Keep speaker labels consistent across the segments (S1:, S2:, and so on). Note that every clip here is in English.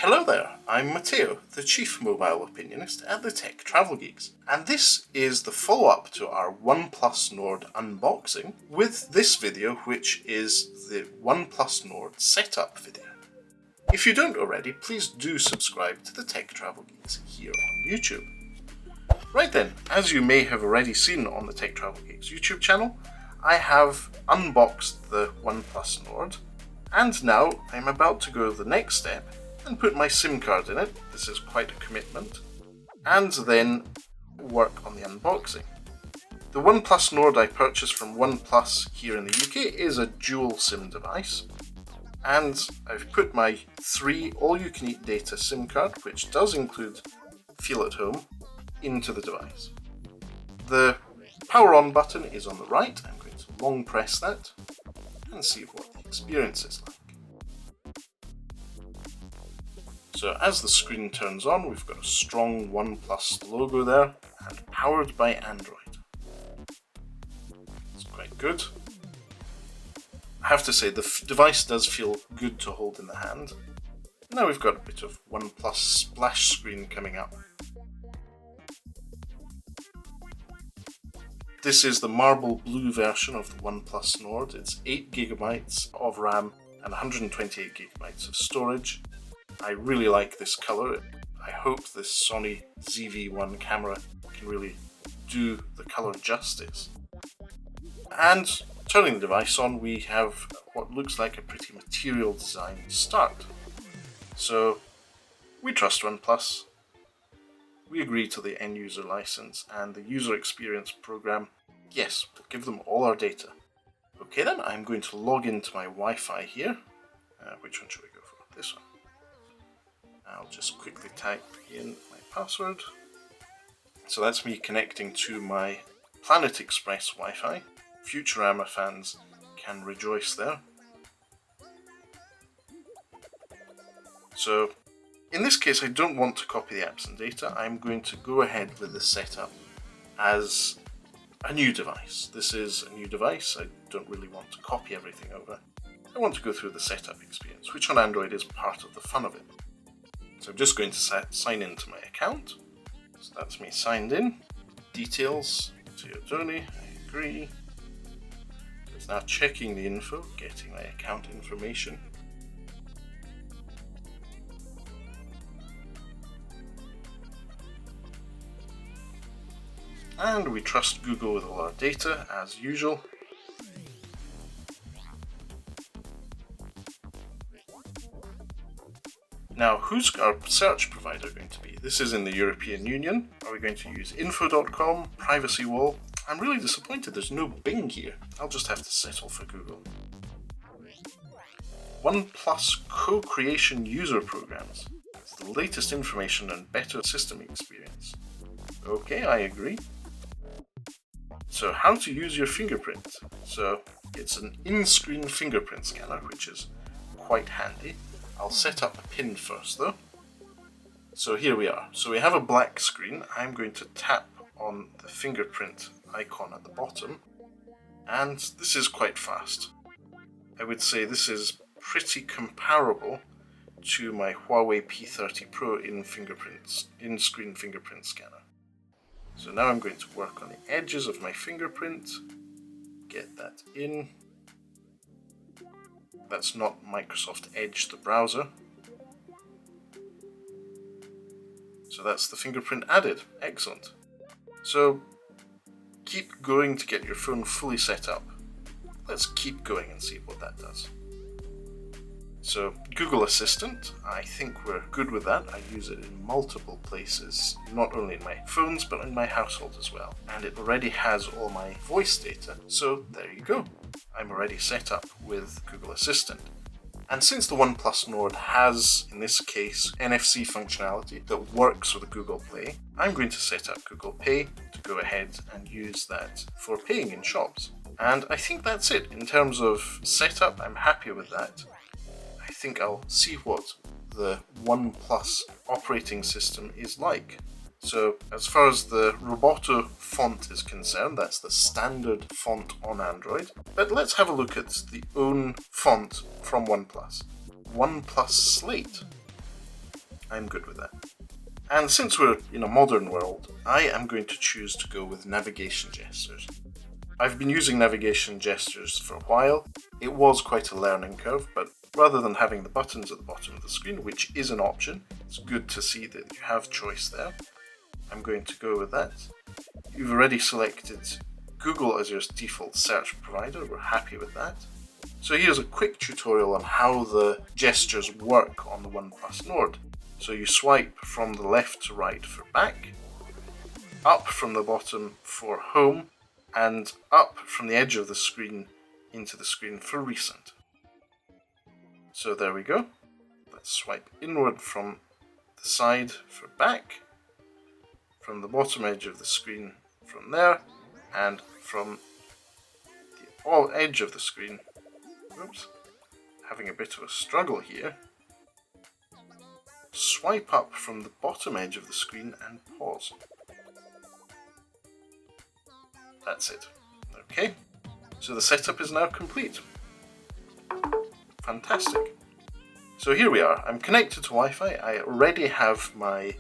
S1: Hello there, I'm Matteo, the Chief Mobile Opinionist at the Tech Travel Geeks, and this is the follow-up to our OnePlus Nord unboxing with this video, which is the OnePlus Nord setup video. If you don't already, please do subscribe to the Tech Travel Geeks here on YouTube. Right then, as you may have already seen on the Tech Travel Geeks YouTube channel, I have unboxed the OnePlus Nord, and now I'm about to go the next step and put my SIM card in it. This is quite a commitment, and then work on the unboxing. The OnePlus Nord I purchased from OnePlus here in the UK is a dual SIM device, and I've put my 3 all-you-can-eat data SIM card, which does include Feel at Home, into the device. The power on button is on the right. I'm going to long press that and see what the experience is like. So as the screen turns on, we've got a strong OnePlus logo there, and powered by Android. It's quite good. I have to say, the device does feel good to hold in the hand. Now we've got a bit of OnePlus splash screen coming up. This is the marble blue version of the OnePlus Nord. It's 8GB of RAM and 128GB of storage. I really like this colour. I hope this Sony ZV-1 camera can really do the colour justice. And turning the device on, we have what looks like a pretty material design start. So we trust OnePlus. We agree to the end user license and the user experience program. Yes, we'll give them all our data. Okay then, I'm going to log into my Wi-Fi here. Which one should we go for? This one. I'll just quickly type in my password. So that's me connecting to my Planet Express Wi-Fi. Futurama fans can rejoice there. So in this case, I don't want to copy the apps and data. I'm going to go ahead with the setup as a new device. This is a new device. I don't really want to copy everything over. I want to go through the setup experience, which on Android is part of the fun of it. So I'm just going to sign into my account. So that's me signed in. Details, Matteo Doni, I agree. It's now checking the info, getting my account information. And we trust Google with all our data, as usual. Now, who's our search provider going to be? This is in the European Union. Are we going to use info.com, privacy wall? I'm really disappointed there's no Bing here. I'll just have to settle for Google. OnePlus co-creation user programs. It's the latest information and better system experience. Okay, I agree. So how to use your fingerprint. So it's an in-screen fingerprint scanner, which is quite handy. I'll set up a pin first though. So here we are. So we have a black screen. I'm going to tap on the fingerprint icon at the bottom, and this is quite fast. I would say this is pretty comparable to my Huawei P30 Pro in-screen fingerprint scanner. So now I'm going to work on the edges of my fingerprint, get that in. That's not Microsoft Edge, the browser. So that's the fingerprint added. Excellent. So keep going to get your phone fully set up. Let's keep going and see what that does. So Google Assistant, I think we're good with that. I use it in multiple places, not only in my phones, but in my household as well. And it already has all my voice data, so there you go. I'm already set up with Google Assistant. And since the OnePlus Nord has, in this case, NFC functionality that works with Google Play, I'm going to set up Google Pay to go ahead and use that for paying in shops. And I think that's it. In terms of setup, I'm happy with that. I think I'll see what the OnePlus operating system is like. So as far as the Roboto font is concerned, that's the standard font on Android. But let's have a look at the own font from OnePlus. OnePlus Slate. I'm good with that. And since we're in a modern world, I am going to choose to go with navigation gestures. I've been using navigation gestures for a while. It was quite a learning curve, but rather than having the buttons at the bottom of the screen, which is an option, it's good to see that you have choice there. I'm going to go with that. You've already selected Google as your default search provider. We're happy with that. So here's a quick tutorial on how the gestures work on the OnePlus Nord. So you swipe from the left to right for back, up from the bottom for home, and up from the edge of the screen into the screen for recent. So there we go. Let's swipe inward from the side for back, from the bottom edge of the screen from there, and from the edge of the screen. Oops, having a bit of a struggle here. Swipe up from the bottom edge of the screen and pause. That's it. Okay, so the setup is now complete. Fantastic. So here we are. I'm connected to Wi-Fi. I already have my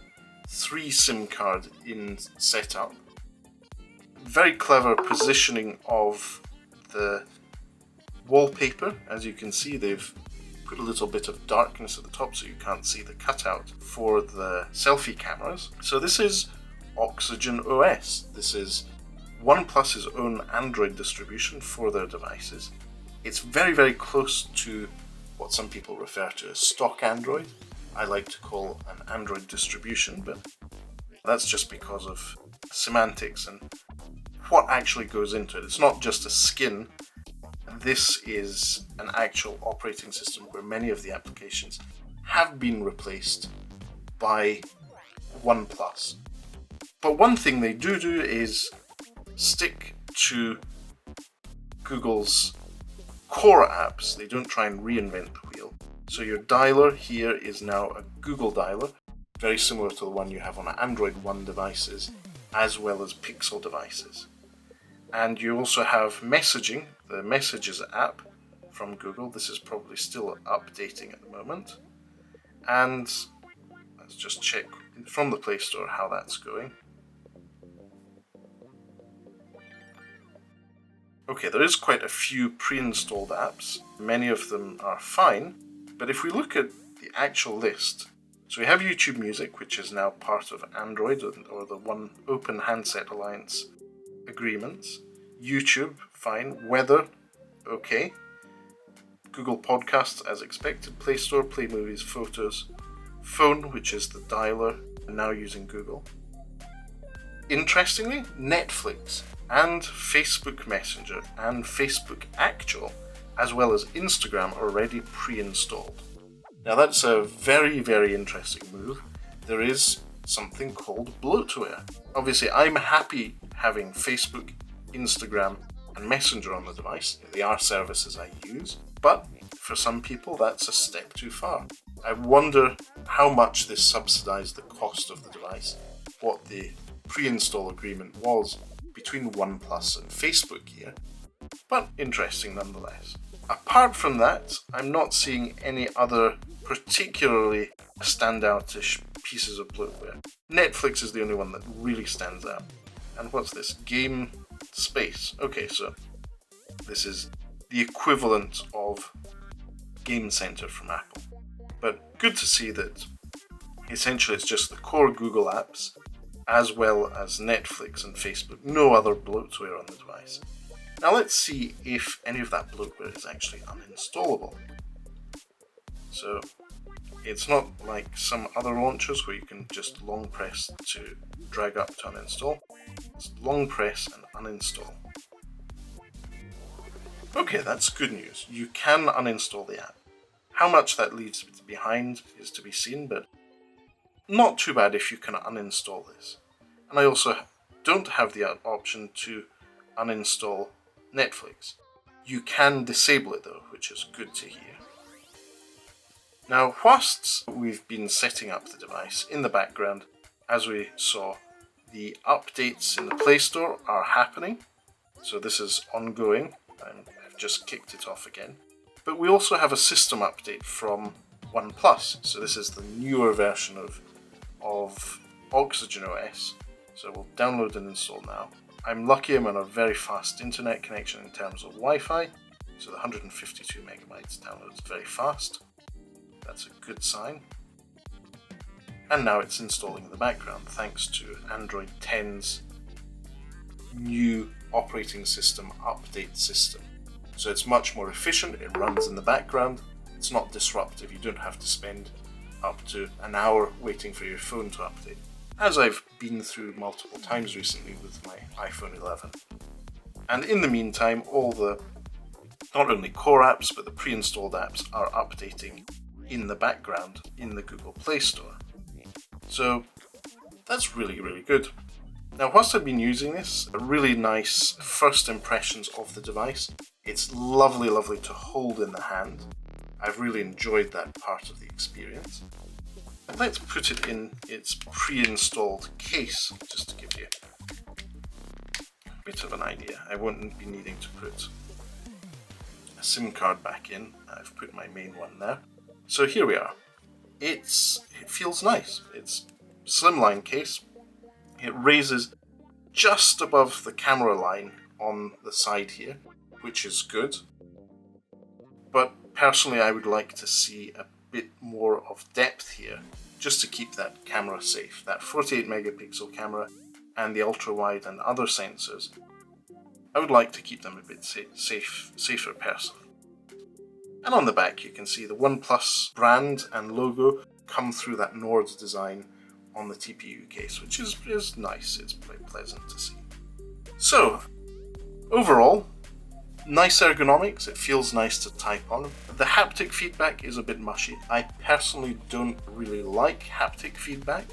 S1: 3 SIM card in setup. Very clever positioning of the wallpaper. As you can see, they've put a little bit of darkness at the top so you can't see the cutout for the selfie cameras. So this is OxygenOS. This is OnePlus's own Android distribution for their devices. It's very, very close to what some people refer to as stock Android. I like to call an Android distribution, but that's just because of semantics and what actually goes into it. It's not just a skin. This is an actual operating system where many of the applications have been replaced by OnePlus. But one thing they do is stick to Google's core apps. They don't try and reinvent the wheel. So your dialer here is now a Google dialer, very similar to the one you have on Android One devices as well as Pixel devices. And you also have messaging, the Messages app from Google. This is probably still updating at the moment. And let's just check from the Play Store how that's going. Okay, there is quite a few pre-installed apps. Many of them are fine, but if we look at the actual list, so we have YouTube Music, which is now part of Android or the One Open Handset Alliance agreements. YouTube, fine. Weather, okay. Google Podcasts, as expected. Play Store, Play Movies, Photos. Phone, which is the dialer, now using Google. Interestingly, Netflix and Facebook Messenger and Facebook Actual, as well as Instagram, are already pre-installed. Now that's a very, very interesting move. There is something called bloatware. Obviously, I'm happy having Facebook, Instagram, and Messenger on the device. They are services I use, but for some people that's a step too far. I wonder how much this subsidized the cost of the device, what the pre-install agreement was between OnePlus and Facebook here, but interesting nonetheless. Apart from that, I'm not seeing any other particularly standoutish pieces of bloatware. Netflix is the only one that really stands out. And what's this? Game Space. Okay, so this is the equivalent of Game Center from Apple. But good to see that essentially it's just the core Google apps as well as Netflix and Facebook. No other bloatware on the device. Now let's see if any of that bloatware is actually uninstallable. So it's not like some other launchers where you can just long press to drag up to uninstall. It's long press and uninstall. Okay, that's good news. You can uninstall the app. How much that leaves behind is to be seen, but not too bad if you can uninstall this. And I also don't have the option to uninstall Netflix. You can disable it though, which is good to hear. Now, whilst we've been setting up the device in the background, as we saw, the updates in the Play Store are happening. So this is ongoing. I've just kicked it off again. But we also have a system update from OnePlus. So this is the newer version of OxygenOS. So we'll download and install now. I'm lucky I'm on a very fast internet connection in terms of Wi-Fi. So the 152 megabytes downloads very fast. That's a good sign. And now it's installing in the background thanks to Android 10's new operating system update system. So it's much more efficient, it runs in the background, it's not disruptive, you don't have to spend up to an hour waiting for your phone to update, as I've been through multiple times recently with my iPhone 11. And in the meantime, all the not only core apps but the pre-installed apps are updating in the background in the Google Play Store. So that's really, really good. Now, whilst I've been using this, a really nice first impressions of the device. It's lovely, lovely to hold in the hand. I've really enjoyed that part of the experience. And let's put it in its pre-installed case, just to give you a bit of an idea. I won't be needing to put a SIM card back in. I've put my main one there. So here we are. It feels nice. It's a slimline case. It raises just above the camera line on the side here, which is good. But personally, I would like to see a bit more of depth here, just to keep that camera safe. That 48 megapixel camera and the ultra wide and other sensors, I would like to keep them a bit safer personally. And on the back you can see the OnePlus brand and logo come through that Nord design on the TPU case, which is nice, it's quite pleasant to see. So, overall, nice ergonomics, it feels nice to type on. The haptic feedback is a bit mushy. I personally don't really like haptic feedback,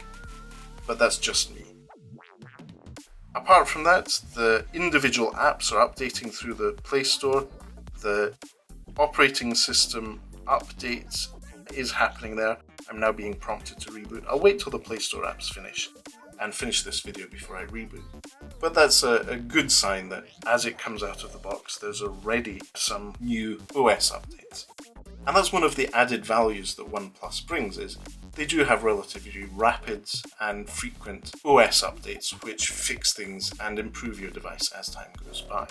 S1: but that's just me. Apart from that, the individual apps are updating through the Play Store. The operating system update is happening there. I'm now being prompted to reboot. I'll wait till the Play Store apps finish and finish this video before I reboot. But that's a good sign that as it comes out of the box, there's already some new OS updates. And that's one of the added values that OnePlus brings, is they do have relatively rapid and frequent OS updates which fix things and improve your device as time goes by.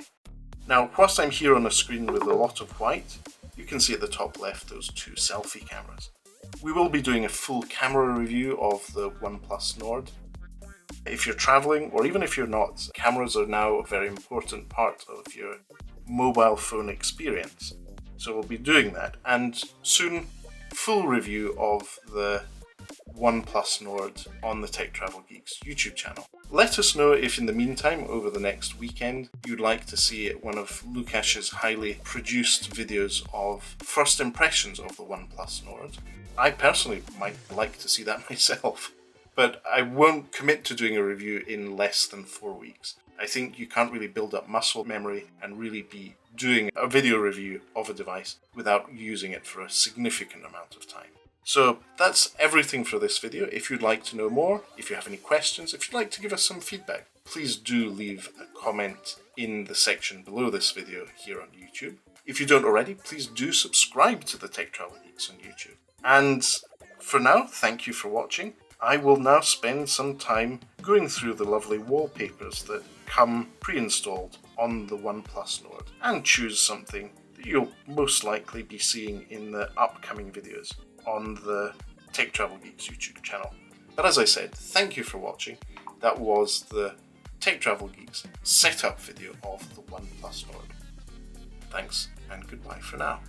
S1: Now, whilst I'm here on a screen with a lot of white, you can see at the top left those two selfie cameras. We will be doing a full camera review of the OnePlus Nord. If you're traveling, or even if you're not, cameras are now a very important part of your mobile phone experience. So we'll be doing that, and soon, full review of the OnePlus Nord on the Tech Travel Geeks YouTube channel. Let us know if in the meantime, over the next weekend, you'd like to see one of Lukash's highly produced videos of first impressions of the OnePlus Nord. I personally might like to see that myself, but I won't commit to doing a review in less than 4 weeks. I think you can't really build up muscle memory and really be doing a video review of a device without using it for a significant amount of time. So that's everything for this video. If you'd like to know more, if you have any questions, if you'd like to give us some feedback, please do leave a comment in the section below this video here on YouTube. If you don't already, please do subscribe to the Tech Travel Geeks on YouTube. And for now, thank you for watching. I will now spend some time going through the lovely wallpapers that come pre-installed on the OnePlus Nord and choose something that you'll most likely be seeing in the upcoming videos on the Tech Travel Geeks YouTube channel. But as I said, thank you for watching. That was the Tech Travel Geeks setup video of the OnePlus Nord. Thanks and goodbye for now.